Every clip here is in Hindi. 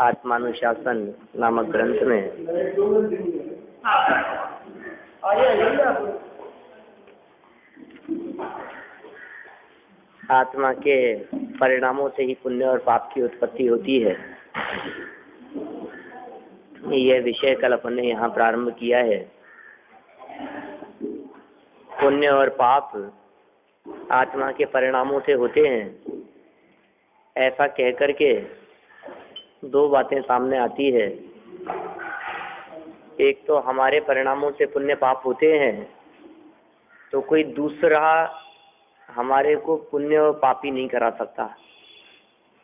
आत्मानुशासन नामक ग्रंथ में आत्मा के परिणामों से ही पुण्य और पाप की उत्पत्ति होती है। यह विषय कल अपन ने यहाँ प्रारंभ किया है। पुण्य और पाप आत्मा के परिणामों से होते हैं, ऐसा कहकर के दो बातें सामने आती है। एक तो हमारे परिणामों से पुण्य पाप होते हैं, तो कोई दूसरा हमारे को पुण्य और पापी नहीं करा सकता।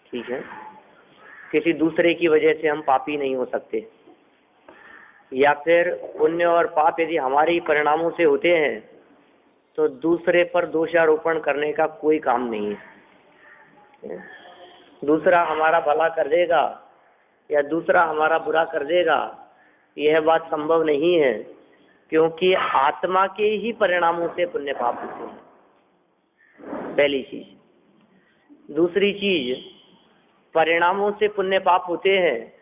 ठीक है, किसी दूसरे की वजह से हम पापी नहीं हो सकते। या फिर पुण्य और पाप यदि हमारे ही परिणामों से होते हैं तो दूसरे पर दोषारोपण करने का कोई काम नहीं है। दूसरा हमारा भला कर देगा या दूसरा हमारा बुरा कर देगा, यह बात संभव नहीं है, क्योंकि आत्मा के ही परिणामों से पुण्य पाप होते हैं, पहली चीज। दूसरी चीज, परिणामों से पुण्य पाप होते हैं,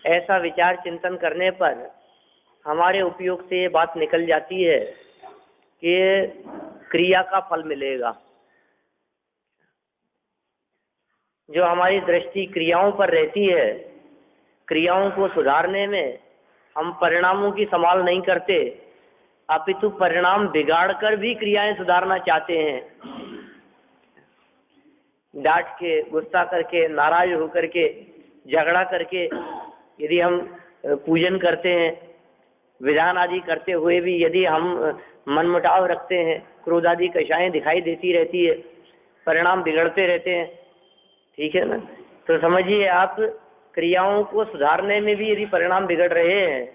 ऐसा विचार चिंतन करने पर हमारे उपयोग से ये बात निकल जाती है कि क्रिया का फल मिलेगा। जो हमारी दृष्टि क्रियाओं पर रहती है, क्रियाओं को सुधारने में हम परिणामों की संभाल नहीं करते, अपितु परिणाम बिगाड़कर भी क्रियाएं सुधारना चाहते हैं। डांट के, गुस्सा करके, नाराज होकर के, झगड़ा करके यदि हम पूजन करते हैं, विधान आदि करते हुए भी यदि हम मनमुटाव रखते हैं, क्रोध आदि कषायें दिखाई देती रहती है, परिणाम बिगड़ते रहते हैं। ठीक है ना? तो समझिए आप, क्रियाओं को सुधारने में भी यदि परिणाम बिगड़ रहे हैं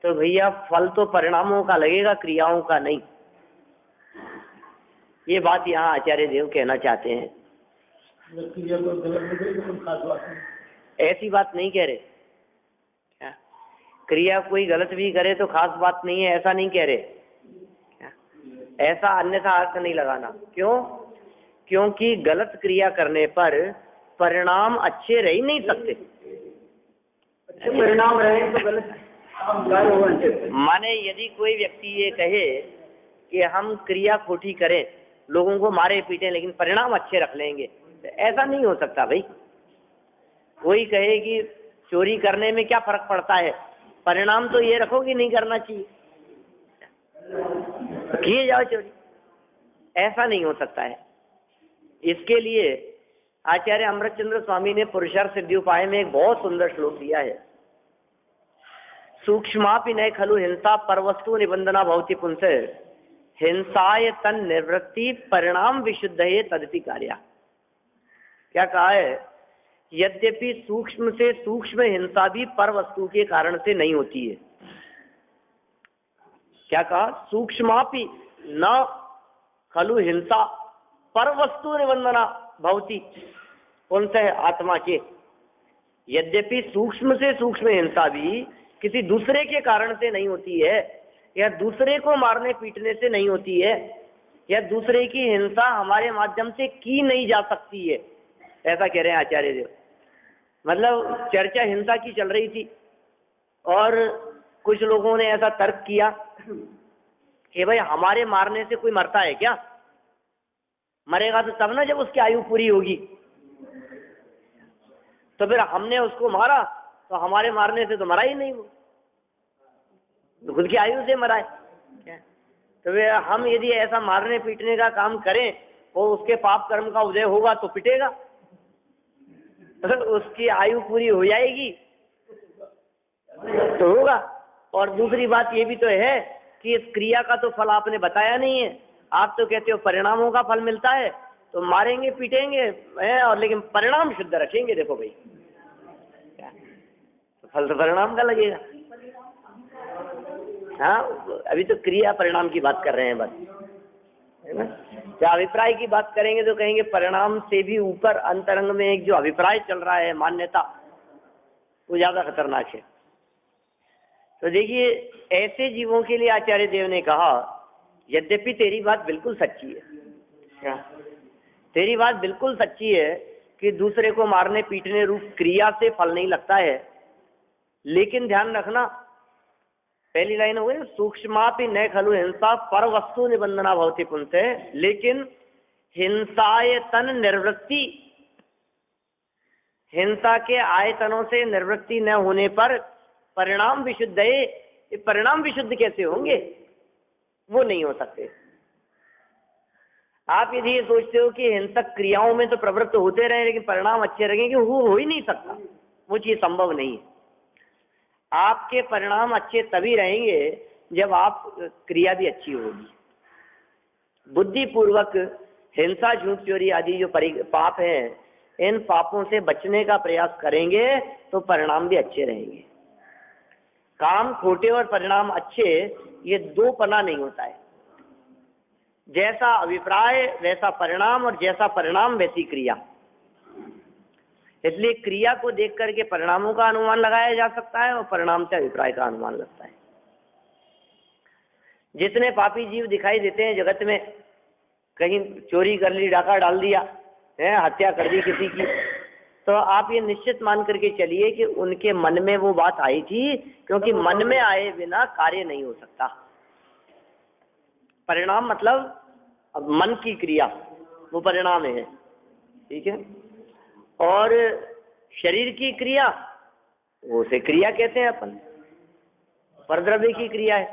तो भैया फल तो परिणामों का लगेगा, क्रियाओं का नहीं। ये बात यहाँ आचार्य देव कहना चाहते हैं। ऐसी बात नहीं कह रहे। क्रिया कोई गलत भी करे तो खास बात नहीं है, ऐसा नहीं कह रहे। ऐसा अन्यथा अर्थ नहीं लगाना। क्यों? क्योंकि गलत क्रिया करने पर परिणाम अच्छे रह ही नहीं सकते। परिणाम रहे तो गलत माने यदि कोई व्यक्ति ये कहे कि हम क्रिया खोटी करें, लोगों को मारे पीटे, लेकिन परिणाम अच्छे रख लेंगे, तो ऐसा नहीं हो सकता भाई। कोई कहे कि चोरी करने में क्या फर्क पड़ता है, परिणाम तो ये रखो कि नहीं करना चाहिए, किए जाओ चोरी, ऐसा नहीं हो सकता है। इसके लिए आचार्य अमृतचंद्र स्वामी ने पुरुषार्थ सिद्धि उपाय में एक बहुत सुंदर श्लोक दिया है। सूक्ष्मापि न खलु हिंसा परवस्तु निबंधना भवति पुंस हिंसाय तन निवृत्ति परिणाम विशुद्धये तदपि कार्या। क्या कहा है? यद्यपि सूक्ष्म से सूक्ष्म हिंसा भी पर वस्तु के कारण से नहीं होती है। क्या कहा? सूक्ष्मापि न खलु हिंसा पर वस्तु निबंधना भवति पुंस आत्मा के। यद्यपि सूक्ष्म से सूक्ष्म हिंसा भी किसी दूसरे के कारण से नहीं होती है, या दूसरे को मारने पीटने से नहीं होती है, या दूसरे की हिंसा हमारे माध्यम से की नहीं जा सकती है, ऐसा कह रहे हैं आचार्य देव। मतलब चर्चा हिंसा की चल रही थी और कुछ लोगों ने ऐसा तर्क किया कि भाई हमारे मारने से कोई मरता है क्या? मरेगा तो तब ना जब उसकी आयु पूरी होगी। तो फिर हमने उसको मारा तो हमारे मारने से तो मरा ही नहीं, वो तो खुद की आयु से मरा है। तो फिर हम यदि ऐसा मारने पीटने का काम करें वो उसके पाप कर्म का उदय होगा तो पिटेगा, तो उसकी आयु पूरी हो जाएगी तो होगा। और दूसरी बात ये भी तो है कि इस क्रिया का तो फल आपने बताया नहीं है। आप तो कहते हो परिणामों का फल मिलता है, तो मारेंगे पीटेंगे है, और लेकिन परिणाम शुद्ध रखेंगे। देखो भाई, तो फल तो परिणाम का लगेगा। हाँ, अभी तो क्रिया परिणाम की बात कर रहे हैं बस, है ना? जब अभिप्राय की बात करेंगे तो कहेंगे परिणाम से भी ऊपर अंतरंग में एक जो अभिप्राय चल रहा है, मान्यता, वो ज्यादा खतरनाक है। तो देखिए, ऐसे जीवों के लिए आचार्य देव ने कहा, यद्यपि तेरी बात बिल्कुल सच्ची है, तेरी बात बिल्कुल सच्ची है कि दूसरे को मारने पीटने रूप क्रिया से फल नहीं लगता है। लेकिन ध्यान रखना, पहली लाइन हो गई, सूक्ष्मापि न खलु हिंसा पर वस्तु निबंधना भवति पुंते। लेकिन हिंसायतन निर्वृत्ति, हिंसा के आयतनों से निवृत्ति न होने पर परिणाम विशुद्ध है। ये परिणाम विशुद्ध कैसे होंगे? वो नहीं हो सकते। आप यदि ये सोचते हो कि हिंसक क्रियाओं में तो प्रवृत्त होते रहे लेकिन परिणाम अच्छे रहेंगे, वो हो ही नहीं सकता, वो चीज संभव नहीं है। आपके परिणाम अच्छे तभी रहेंगे जब आप क्रिया भी अच्छी होगी। बुद्धिपूर्वक हिंसा, झूठ, चोरी आदि जो पाप हैं, इन पापों से बचने का प्रयास करेंगे तो परिणाम भी अच्छे रहेंगे। काम खोटे और परिणाम अच्छे, ये दो पना नहीं होता है। जैसा अभिप्राय वैसा परिणाम, और जैसा परिणाम वैसी क्रिया। इसलिए क्रिया को देख करके परिणामों का अनुमान लगाया जा सकता है और परिणाम से अभिप्राय का अनुमान लगता है। जितने पापी जीव दिखाई देते हैं जगत में, कहीं चोरी कर ली, डाका डाल दिया है, हत्या कर दी किसी की, तो आप ये निश्चित मान करके चलिए कि उनके मन में वो बात आई थी, क्योंकि मन में आए बिना कार्य नहीं हो सकता। परिणाम मतलब अब मन की क्रिया, वो परिणाम है, ठीक है। और शरीर की क्रिया, उसे क्रिया कहते हैं अपन, परद्रव्य की क्रिया है।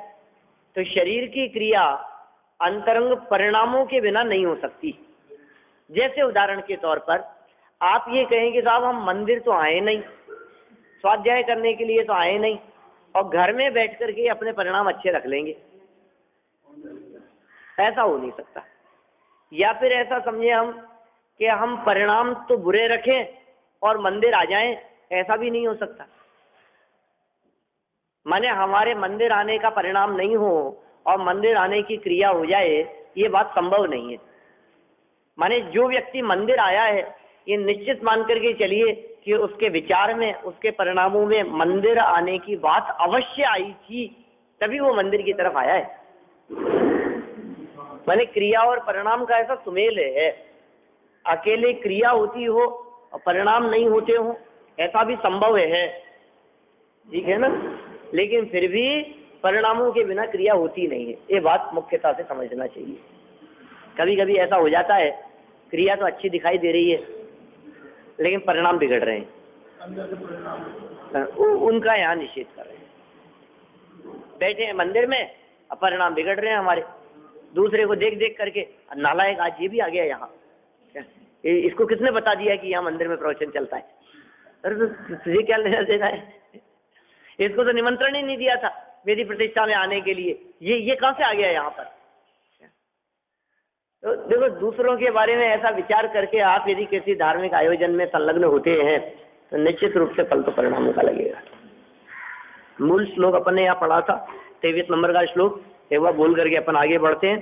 तो शरीर की क्रिया अंतरंग परिणामों के बिना नहीं हो सकती। जैसे उदाहरण के तौर पर आप ये कहें कि साहब हम मंदिर तो आए नहीं, स्वाध्याय करने के लिए तो आए नहीं, और घर में बैठ करके अपने परिणाम अच्छे रख लेंगे, ऐसा हो नहीं सकता। या फिर ऐसा समझे हम कि हम परिणाम तो बुरे रखें और मंदिर आ जाएं, ऐसा भी नहीं हो सकता। माने हमारे मंदिर आने का परिणाम नहीं हो और मंदिर आने की क्रिया हो जाए, ये बात संभव नहीं है। माने जो व्यक्ति मंदिर आया है, ये निश्चित मान करके चलिए कि उसके विचार में, उसके परिणामों में मंदिर आने की बात अवश्य आई थी, तभी वो मंदिर की तरफ आया है। माने क्रिया और परिणाम का ऐसा सुमेल है। अकेले क्रिया होती हो और परिणाम नहीं होते हो, ऐसा भी संभव है, ठीक है ना। लेकिन फिर भी परिणामों के बिना क्रिया होती नहीं है, ये बात मुख्यता से समझना चाहिए। कभी कभी ऐसा हो जाता है, क्रिया तो अच्छी दिखाई दे रही है लेकिन परिणाम बिगड़ रहे हैं, उनका यहाँ निषेध कर रहे हैं। बैठे हैं मंदिर में, अब परिणाम बिगड़ रहे हैं हमारे, दूसरे को देख देख करके, नालायक आज ये भी आ गया यहाँ, इसको किसने बता दिया कि यहाँ मंदिर में प्रवचन चलता है? अरे तो तुझे क्या लेना देना है, इसको तो निमंत्रण ही नहीं दिया था मेरी प्रतिष्ठा में आने के लिए, ये कहाँ से आ गया यहाँ पर? तो देखो, दूसरों के बारे में ऐसा विचार करके आप यदि किसी धार्मिक आयोजन में संलग्न होते हैं तो निश्चित रूप से फल तो परिणामों का लगेगा। मूल श्लोक अपन ने यहाँ पढ़ा था, 23 नंबर का श्लोक, एक बार बोल करके अपन आगे बढ़ते हैं।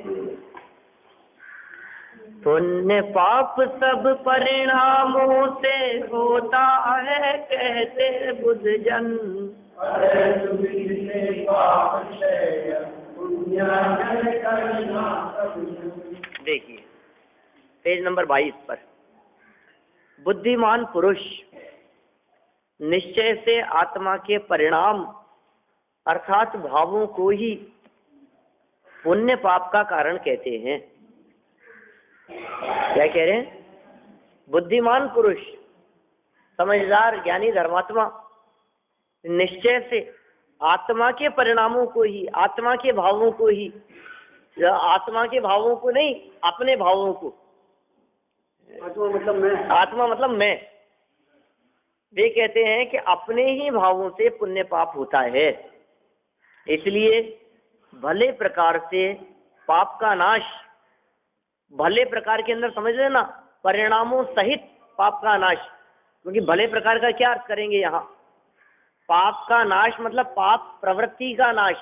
पुण्य पाप सब परिणामों से होता है, कहते बुद्ध जन। देखिए पेज नंबर 22 पर, बुद्धिमान पुरुष निश्चय से आत्मा के परिणाम अर्थात भावों को ही पुण्य पाप का कारण कहते हैं। क्या कह रहे हैं? बुद्धिमान पुरुष, समझदार, ज्ञानी, धर्मात्मा निश्चय से आत्मा के परिणामों को ही, आत्मा के भावों को ही, आत्मा के भावों को नहीं, अपने भावों को, आत्मा मतलब मैं, आत्मा मतलब मैं, वे कहते हैं कि अपने ही भावों से पुण्य पाप होता है। इसलिए भले प्रकार से पाप का नाश, भले प्रकार के अंदर समझ लेना, परिणामों सहित पाप का नाश, क्योंकि भले प्रकार का क्या अर्थ करेंगे यहाँ? पाप का नाश मतलब पाप प्रवृत्ति का नाश,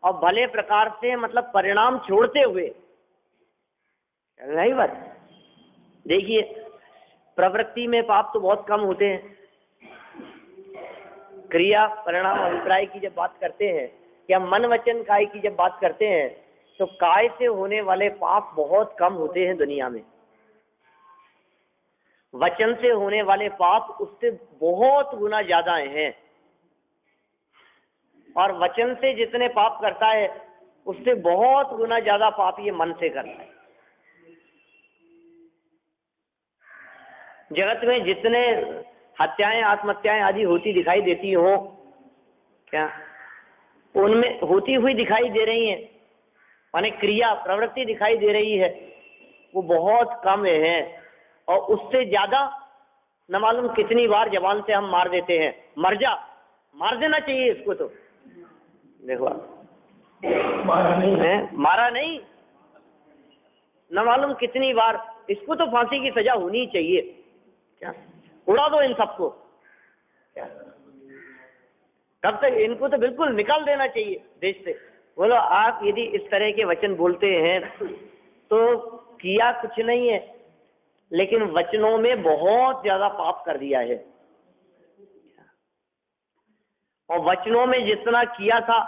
और भले प्रकार से मतलब परिणाम छोड़ते हुए। नहीं बात? देखिए, प्रवृत्ति में पाप तो बहुत कम होते हैं, क्रिया परिणाम अभिप्राय की जब बात करते हैं या मन वचन काय की जब बात करते हैं तो काय से होने वाले पाप बहुत कम होते हैं दुनिया में। वचन से होने वाले पाप उससे बहुत गुना ज्यादा हैं, और वचन से जितने पाप करता है उससे बहुत गुना ज्यादा पाप ये मन से करता है। जगत में जितने हत्याएं आत्महत्याएं आदि होती दिखाई देती हो, क्या उनमें होती हुई दिखाई दे रही हैं, माने क्रिया प्रवृत्ति दिखाई दे रही है, वो बहुत कम है। और उससे ज्यादा न मालूम कितनी बार जबान से हम मार देते हैं, मर जा, मार देना चाहिए इसको। तो देखो मारा नहीं, न मालूम कितनी बार, इसको तो फांसी की सजा होनी चाहिए। क्या उड़ा दो इन सबको, क्या तब तक इनको तो बिल्कुल निकाल देना चाहिए देश से। बोलो आप यदि इस तरह के वचन बोलते हैं तो किया कुछ नहीं है, लेकिन वचनों में बहुत ज्यादा पाप कर दिया है। और वचनों में जितना किया था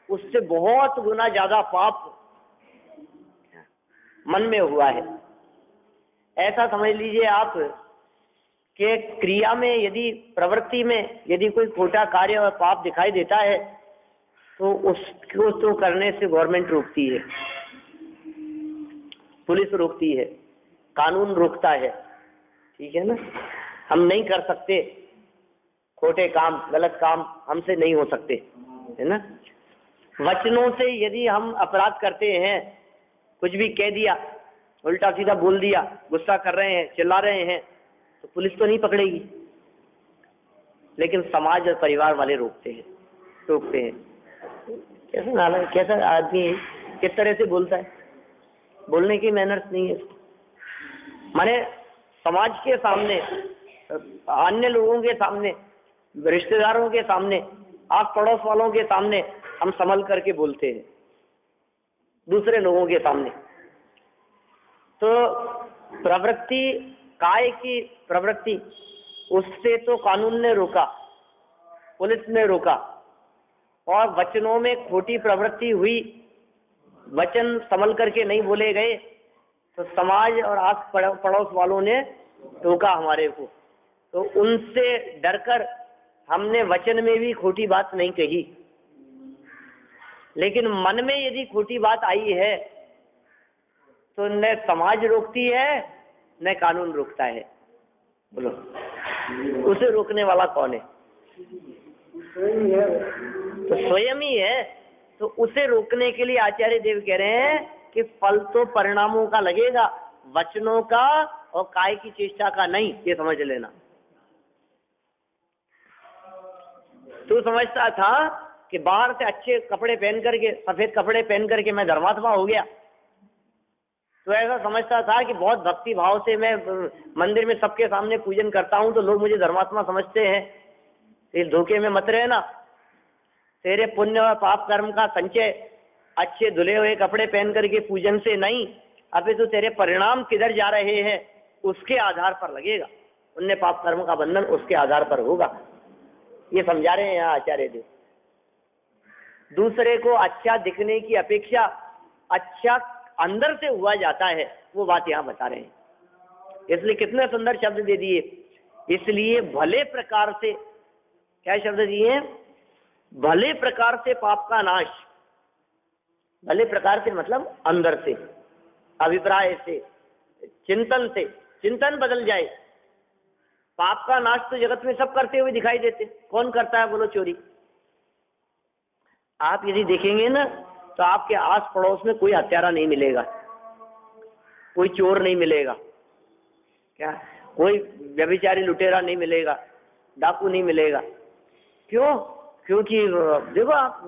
उससे बहुत गुना ज्यादा पाप मन में हुआ है। ऐसा समझ लीजिए आप कि क्रिया में यदि प्रवृत्ति में यदि कोई खोटा कार्य और पाप दिखाई देता है तो उसको तो करने से गवर्नमेंट रोकती है, पुलिस रोकती है, कानून रोकता है, ठीक है ना। हम नहीं कर सकते, खोटे काम गलत काम हमसे नहीं हो सकते, है ना। वचनों से यदि हम अपराध करते हैं, कुछ भी कह दिया, उल्टा सीधा बोल दिया, गुस्सा कर रहे हैं, चिल्ला रहे हैं, तो पुलिस तो नहीं पकड़ेगी, लेकिन समाज और परिवार वाले रोकते हैं। कैसा नालायक, कैसा आदमी है, किस तरह से बोलता है, बोलने की मैनर्स नहीं है। माने समाज के सामने, अन्य लोगों के सामने, रिश्तेदारों के सामने, आस पड़ोस वालों के सामने हम संभल करके बोलते हैं, दूसरे लोगों के सामने। तो प्रवृत्ति, काय की प्रवृत्ति, उससे तो कानून ने रोका, पुलिस ने रोका। और वचनों में खोटी प्रवृत्ति हुई, वचन संभल करके नहीं बोले गए, तो समाज और आस पड़ोस वालों ने रोका हमारे को। तो उनसे डरकर हमने वचन में भी खोटी बात नहीं कही। लेकिन मन में यदि खोटी बात आई है तो न समाज रोकती है न कानून रोकता है। बोलो उसे रोकने वाला कौन है? तो स्वयं ही है। तो उसे रोकने के लिए आचार्य देव कह रहे हैं कि फल तो परिणामों का लगेगा, वचनों का और काय की चेष्टा का नहीं, ये समझ लेना। तू समझता था कि बाहर से अच्छे कपड़े पहन करके, सफेद कपड़े पहन करके मैं धर्मात्मा हो गया, तो ऐसा समझता था कि बहुत भक्ति भाव से मैं मंदिर में सबके सामने पूजन करता हूं तो लोग मुझे धर्मात्मा समझते हैं। इस धोखे में मत रहना। तेरे पुण्य और पाप कर्म का संचय अच्छे धुले हुए कपड़े पहन करके पूजन से नहीं, अभी तो तेरे परिणाम किधर जा रहे हैं उसके आधार पर लगेगा। पुण्य पाप कर्म का बंधन उसके आधार पर होगा, ये समझा रहे हैं यहाँ आचार्य देव। दूसरे को अच्छा दिखने की अपेक्षा अच्छा अंदर से हुआ जाता है, वो बात यहाँ बता रहे हैं। इसलिए कितने सुंदर शब्द दे दिए। इसलिए भले प्रकार से, क्या शब्द दिए? भले प्रकार से पाप का नाश। भले प्रकार से मतलब अंदर से, अभिप्राय से, चिंतन से, चिंतन बदल जाए। पाप का नाश तो जगत में सब करते हुए दिखाई देते। कौन करता है बोलो? चोरी। आप यदि देखेंगे ना तो आपके आस पड़ोस में कोई हत्यारा नहीं मिलेगा, कोई चोर नहीं मिलेगा, क्या कोई व्यभिचारी लुटेरा नहीं मिलेगा, डाकू नहीं मिलेगा। क्यों? क्योंकि देखो आप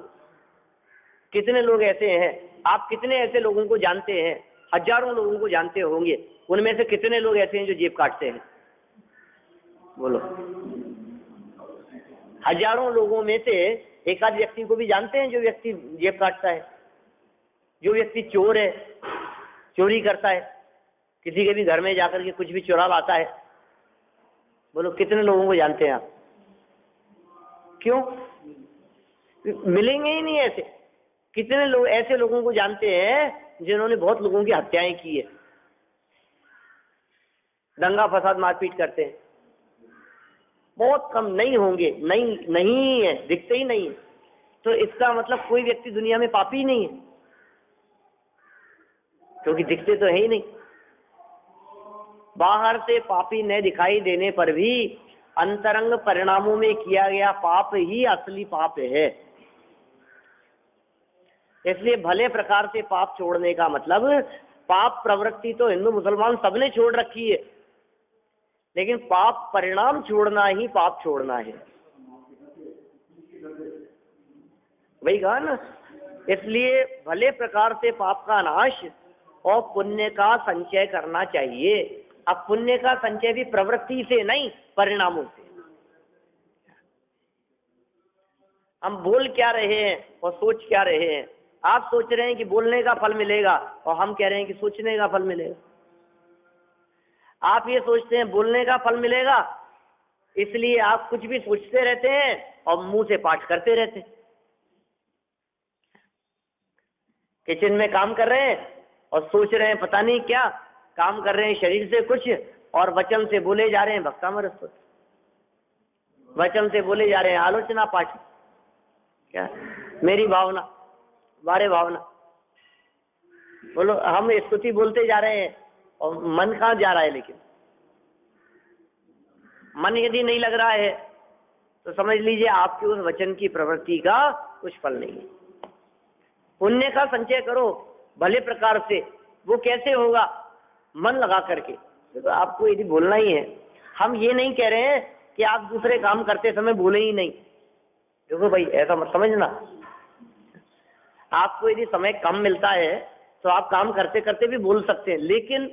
कितने लोग ऐसे हैं, आप कितने ऐसे लोगों को जानते हैं, हजारों लोगों को जानते होंगे, उनमें से कितने लोग ऐसे हैं जो जेब काटते हैं? बोलो। हजारों लोगों में से एक आध व्यक्ति को भी जानते हैं जो व्यक्ति जेब काटता है, जो व्यक्ति चोर है, चोरी करता है, किसी के भी घर में जाकर के कुछ भी चुरा लाता है। बोलो कितने लोगों को जानते हैं आप? क्यों? मिलेंगे ही नहीं ऐसे। कितने लोग ऐसे लोगों को जानते हैं जिन्होंने बहुत लोगों की हत्याएं की है? दंगा फसाद मारपीट करते हैं, बहुत कम, नहीं होंगे, नहीं नहीं है, दिखते ही नहीं है। तो इसका मतलब कोई व्यक्ति दुनिया में पापी ही नहीं है, क्योंकि दिखते तो है ही नहीं। बाहर से पापी न दिखाई देने पर भी अंतरंग परिणामों में किया गया पाप ही असली पाप है। इसलिए भले प्रकार से पाप छोड़ने का मतलब, पाप प्रवृत्ति तो हिंदू मुसलमान सबने छोड़ रखी है, लेकिन पाप परिणाम छोड़ना ही पाप छोड़ना है, वही कहा ना। इसलिए भले प्रकार से पाप का नाश और पुण्य का संचय करना चाहिए। अब पुण्य का संचय भी प्रवृत्ति से नहीं, परिणामों से। हम बोल क्या रहे हैं और सोच क्या रहे हैं। आप सोच रहे हैं कि बोलने का फल मिलेगा, और हम कह रहे हैं कि सोचने का फल मिलेगा। आप ये सोचते हैं बोलने का फल मिलेगा, इसलिए आप कुछ भी सोचते रहते हैं और मुंह से पाठ करते रहते हैं। किचन में काम कर रहे हैं और सोच रहे हैं पता नहीं क्या, काम कर रहे हैं शरीर से कुछ, और वचन से बोले जा रहे हैं भक्तामृत, वचन से बोले जा रहे हैं आलोचना पाठ, क्या मेरी भावना, बारे भावना। बोलो, हम स्तुति बोलते जा रहे हैं और मन कहाँ जा रहा है। लेकिन मन यदि नहीं लग रहा है तो समझ लीजिए आपके उस वचन की प्रवृत्ति का कुछ फल नहीं है। पुण्य का संचय करो भले प्रकार से। वो कैसे होगा? मन लगा करके। तो आपको यदि बोलना ही है, हम ये नहीं कह रहे हैं कि आप दूसरे काम करते समय बोले ही नहीं। देखो भाई, ऐसा मत समझना। आपको यदि समय कम मिलता है तो आप काम करते करते भी बोल सकते हैं, लेकिन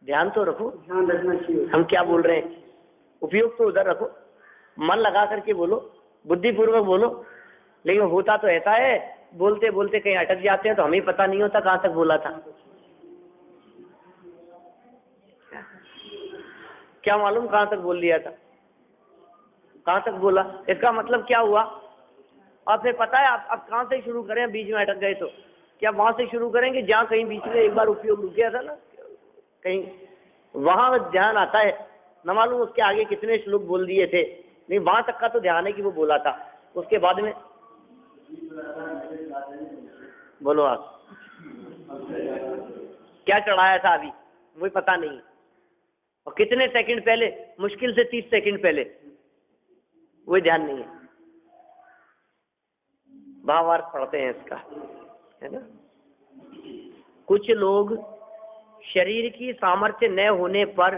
ध्यान तो रखो, ध्यान रखना चाहिए हम क्या बोल रहे हैं। उपयोग तो उधर रखो, मन लगा करके बोलो, बुद्धिपूर्वक बोलो। लेकिन होता तो ऐसा है, बोलते बोलते कहीं अटक जाते हैं तो हमें पता नहीं होता कहाँ तक बोला था। क्या मालूम कहाँ तक बोल दिया था, कहाँ तक बोला, इसका मतलब क्या हुआ। और फिर पता है आप अब कहाँ से शुरू करें, बीच में अटक गए तो क्या वहां से शुरू करेंगे जहाँ कहीं बीच में एक बार उपयोग रुक गया था ना, कहीं वहां ध्यान आता है। न मालूम उसके आगे कितने श्लोक बोल दिए थे, नहीं वहां तक का तो ध्यान है कि वो बोला था। उसके बाद में बोलो आप क्या चढ़ाया था अभी, मुझे पता नहीं। और कितने सेकंड पहले, मुश्किल से 30 सेकंड पहले, वो ध्यान नहीं है। भावार्थ पढ़ते हैं इसका, है ना। कुछ लोग शरीर की सामर्थ्य न होने पर,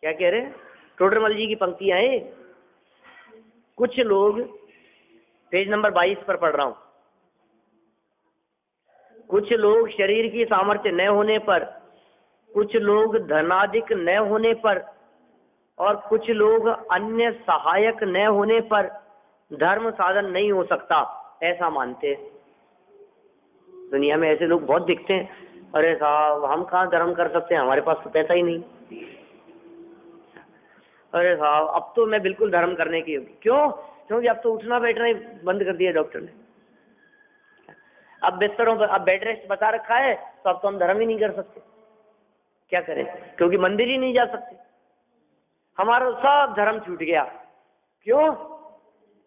क्या कह रहे हैं, टोडरमल जी की पंक्तियां हैं। कुछ लोग, पेज नंबर 22 पर पढ़ रहा हूं। कुछ लोग शरीर की सामर्थ्य न होने पर, कुछ लोग धनाधिक न होने पर, और कुछ लोग अन्य सहायक न होने पर धर्म साधन नहीं हो सकता, ऐसा मानते हैं। दुनिया में ऐसे लोग बहुत दिखते हैं। अरे साहब, हम कहाँ धर्म कर सकते हैं, हमारे पास तो पैसा ही नहीं। अरे साहब, अब तो मैं बिल्कुल धर्म करने की होगी। क्यों? क्योंकि अब तो उठना बैठना ही बंद कर दिया डॉक्टर ने। अब बिस्तरों पर अब बेड रेस्ट बता रखा है, तो अब तो हम धर्म ही नहीं कर सकते। क्या करें? क्योंकि मंदिर ही नहीं जा सकते। हमारा सब धर्म छूट गया। क्यों?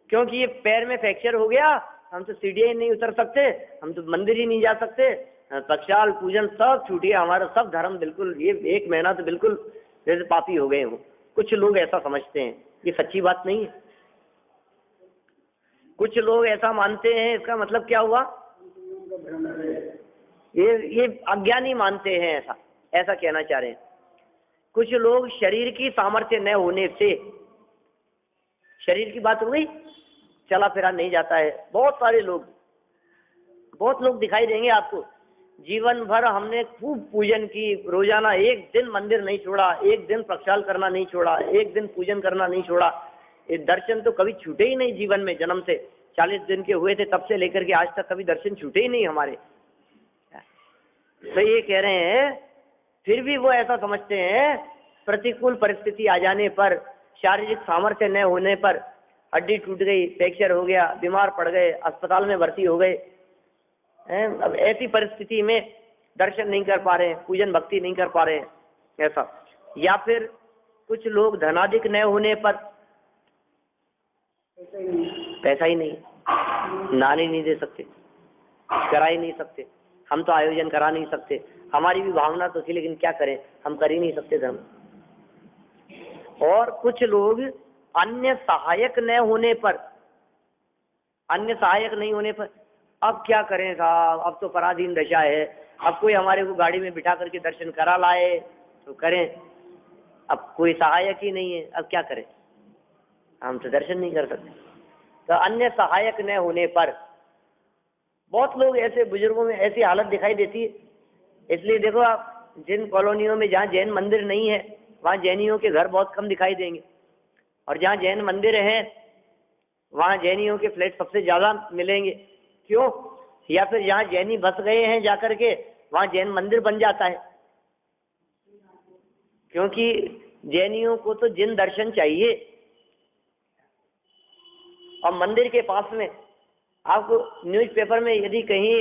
क्योंकि ये पैर में फ्रैक्चर हो गया, हम तो सीढ़ियां ही नहीं उतर सकते, हम तो मंदिर ही नहीं जा सकते, प्रक्षाल पूजन सब छूट गया हमारा, सब धर्म बिल्कुल, ये 1 महीना तो बिल्कुल जैसे पापी हो गए हो। कुछ लोग ऐसा समझते हैं, ये सच्ची बात नहीं है। कुछ लोग ऐसा मानते हैं, इसका मतलब क्या हुआ, ये अज्ञानी मानते हैं, ऐसा कहना चाह रहे हैं। कुछ लोग शरीर की सामर्थ्य न होने से, शरीर की बात हो गई, चला फिरा नहीं जाता है। बहुत सारे लोग, बहुत लोग दिखाई देंगे आपको, जीवन भर हमने खूब पूजन की, रोजाना 1 दिन मंदिर नहीं छोड़ा, 1 दिन प्रक्षाल करना नहीं छोड़ा, 1 दिन पूजन करना नहीं छोड़ा। ये दर्शन तो कभी छूटे ही नहीं जीवन में। जन्म से 40 दिन के हुए थे तब से लेकर के आज तक कभी दर्शन छूटे ही नहीं हमारे। तो ये कह रहे हैं, फिर भी वो ऐसा समझते हैं, प्रतिकूल परिस्थिति आ जाने पर, शारीरिक सामर्थ्य न होने पर, हड्डी टूट गई, फ्रैक्चर हो गया, बीमार पड़ गए, अस्पताल में भर्ती हो गए, अब ऐसी परिस्थिति में दर्शन नहीं कर पा रहे हैं, पूजन भक्ति नहीं कर पा रहे हैं, ऐसा। या फिर कुछ लोग धनाधिक न होने पर पैसा ही नहीं, दान ही नहीं दे सकते, करा ही नहीं सकते, हम तो आयोजन करा नहीं सकते, हमारी भी भावना तो थी लेकिन क्या करें, हम कर ही नहीं सकते धर्म। और कुछ लोग अन्य सहायक न होने पर, अन्य सहायक नहीं होने पर, अब क्या करें साहब, अब तो पराधीन दशा है, अब कोई हमारे को गाड़ी में बिठा करके दर्शन करा लाए तो करें, अब कोई सहायक ही नहीं है, अब क्या करें, हम तो दर्शन नहीं कर सकते। तो अन्य सहायक न होने पर, बहुत लोग ऐसे, बुजुर्गों में ऐसी हालत दिखाई देती है। इसलिए देखो आप, जिन कॉलोनियों में जहाँ जैन मंदिर नहीं है वहाँ जैनियों के घर बहुत कम दिखाई देंगे, और जहाँ जैन मंदिर हैं वहाँ जैनियों के फ्लैट सबसे ज़्यादा मिलेंगे। क्यों? या फिर जहाँ जैनी बस गए हैं जाकर के वहाँ जैन मंदिर बन जाता है, क्योंकि जैनियों को तो जिन दर्शन चाहिए। और मंदिर के पास में आपको न्यूज़पेपर में यदि कहीं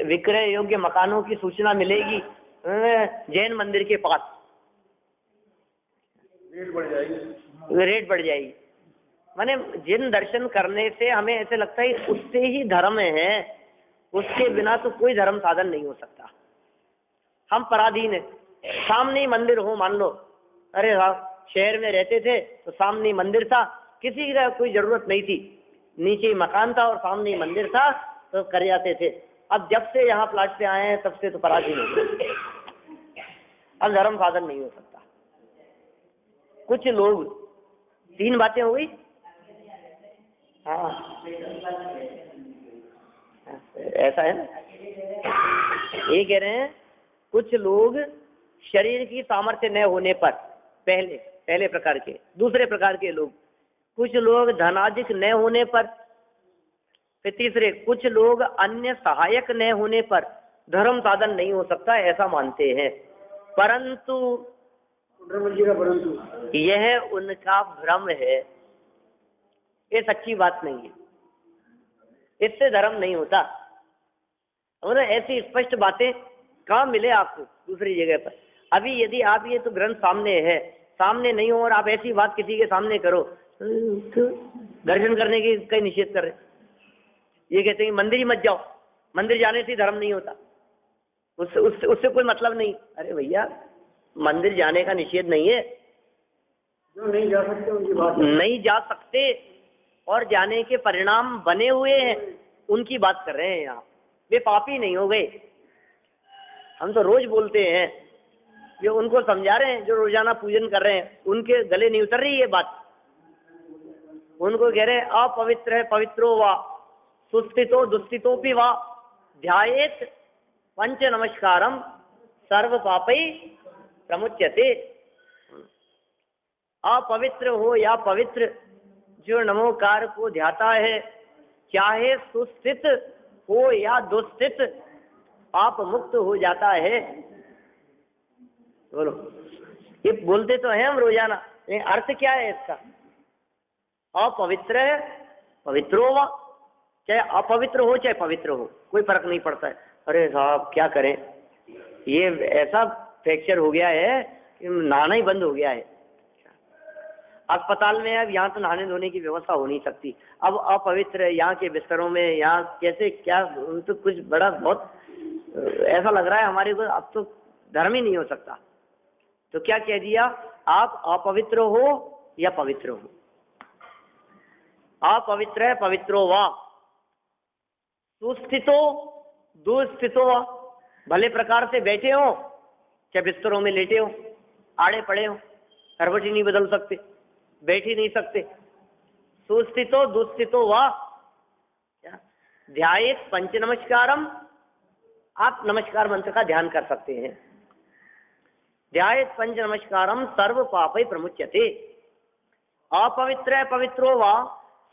विक्रय योग्य मकानों की सूचना मिलेगी जैन मंदिर के पास, रेट बढ़ जाएगी। माने जिन दर्शन करने से हमें ऐसे लगता है उससे ही धर्म है, उसके बिना तो कोई धर्म साधन नहीं हो सकता। हम पराधीन है, सामने ही मंदिर हो, मान लो, अरे साहब शहर में रहते थे तो सामने ही मंदिर था, किसी का कोई जरूरत नहीं थी, नीचे ही मकान था और सामने ही मंदिर था तो कर जाते थे। अब जब से यहाँ प्लाट पे आए हैं तब से तो पराधीन हो गए, अब धर्म साधन नहीं हो सकता। कुछ लोग, 3 बातें हो गई। हाँ ऐसा है ना, ये कह रहे हैं कुछ लोग शरीर की सामर्थ्य न होने पर, पहले प्रकार के। दूसरे प्रकार के लोग, कुछ लोग धनाधिक न होने पर। फिर तीसरे, कुछ लोग अन्य सहायक न होने पर धर्म साधन नहीं हो सकता, ऐसा मानते हैं। परंतु यह उनका भ्रम है, ये सच्ची बात नहीं है, इससे धर्म नहीं होता। और ऐसी स्पष्ट बातें कहाँ मिले आपको दूसरी जगह पर। अभी यदि आप, ये तो ग्रंथ सामने है, सामने नहीं हो और आप ऐसी बात किसी के सामने करो तो दर्शन करने की कई निषेध कर रहे। ये कहते हैं मंदिर ही मत जाओ, मंदिर जाने से धर्म नहीं होता, उससे कोई मतलब नहीं। अरे भैया, मंदिर जाने का निषेध नहीं है, जो नहीं जा सकते उनकी बात नहीं जा सकते और जाने के परिणाम बने हुए हैं उनकी बात कर रहे हैं यहाँ। वे पापी नहीं हो गए। हम तो रोज बोलते हैं, जो उनको समझा रहे हैं, जो रोजाना पूजन कर रहे हैं, उनके गले नहीं उतर रही ये बात। उनको कह रहे हैं अपवित्र है पवित्रो वा, सुस्थितो दुस्थितोपि वा, ध्यायेत पंच नमस्कारम सर्व पापै प्रमुच्यते। अपवित्र हो या पवित्र, जो नमोकार को ध्याता है, चाहे सुस्थित हो या दुस्थित, आप मुक्त हो जाता है। बोलो, ये बोलते तो हैं हम रोजाना, अर्थ क्या है इसका? अपवित्र है पवित्रो वा, चाहे अपवित्र हो चाहे पवित्र हो, कोई फर्क नहीं पड़ता है। अरे साहब क्या करें, ये ऐसा फ्रैक्चर हो गया है कि नहाना ही बंद हो गया है। अस्पताल में अब यहाँ तो नहाने धोने की व्यवस्था हो नहीं सकती, अब अपवित्र है यहाँ के बिस्तरों में, यहाँ कैसे क्या, तो कुछ बड़ा बहुत ऐसा लग रहा है हमारे को, अब तो धर्म ही नहीं हो सकता। तो क्या कह दिया, आप अपवित्र हो या पवित्र हो। अपवित्र है पवित्रो वा, सुस्थितो दुस्थितो वा, भले प्रकार से बैठे हो चाहे बिस्तरों में लेटे हो, आड़े पड़े हो, करवट ही नहीं बदल सकते, बैठ ही नहीं सकते। सुस्थितो दुस्थितो वा, ध्यायेत पंच नमस्कारम, आप नमस्कार मंत्र का ध्यान कर सकते हैं। ध्यायेत पंच नमस्कारम सर्व पापै प्रमुच्यते। अपवित्र है पवित्रो वा,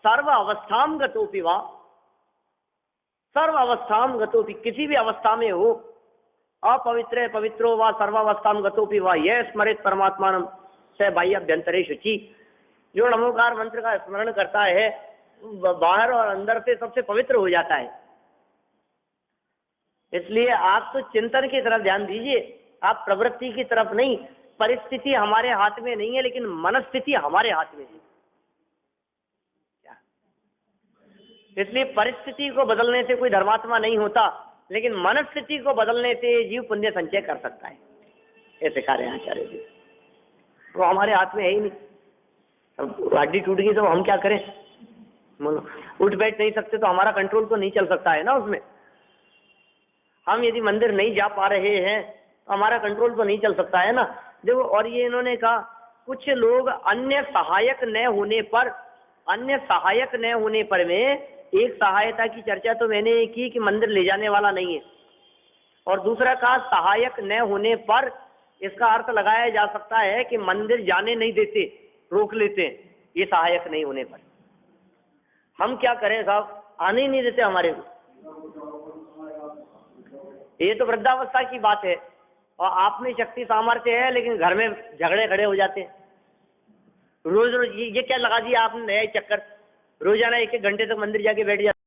सर्व अवस्थाम गतोपि वा, सर्व अवस्थाम गतोपि, किसी भी अवस्था में हो, अपवित्र है पवित्रो वा सर्वावस्थाम गतोपि वा, यह स्मरित परमात्मानम स बाह्याभ्यंतरे शुचि। जो नमोकार मंत्र का स्मरण करता है बाहर और अंदर से सबसे पवित्र हो जाता है। इसलिए आप तो चिंतन की तरफ ध्यान दीजिए, आप प्रवृत्ति की तरफ नहीं, परिस्थिति हमारे हाथ में नहीं है, लेकिन मनस्थिति हमारे हाथ में है। इसलिए परिस्थिति को बदलने से कोई धर्मात्मा नहीं होता, लेकिन मनस्थिति को बदलने से जीव पुण्य संचय कर सकता है। ऐसे कार्य आचार्य जी, वो हमारे हाथ में है ही नहीं। अब हड्डी टूट गई तो हम क्या करें? उठ बैठ नहीं सकते तो हमारा कंट्रोल तो नहीं चल सकता है ना उसमें। हम यदि मंदिर नहीं जा पा रहे हैं तो हमारा कंट्रोल तो नहीं चल सकता है ना। देखो, और ये इन्होंने कहा कुछ लोग अन्य सहायक न होने पर में, एक सहायता की चर्चा तो मैंने की कि मंदिर ले जाने वाला नहीं है, और दूसरा कहा सहायक न होने पर, इसका अर्थ लगाया जा सकता है कि मंदिर जाने नहीं देते, रोक लेते हैं, ये सहायक नहीं होने पर। हम क्या करें साहब, आने ही नहीं देते हमारे को। ये तो वृद्धावस्था की बात है, और आप में शक्ति सामर्थ्य है, लेकिन घर में झगड़े खड़े हो जाते हैं। रोज रोज ये क्या लगा दिया आपने नया चक्कर, रोजाना 1-1 घंटे तक मंदिर जाके बैठ जाते।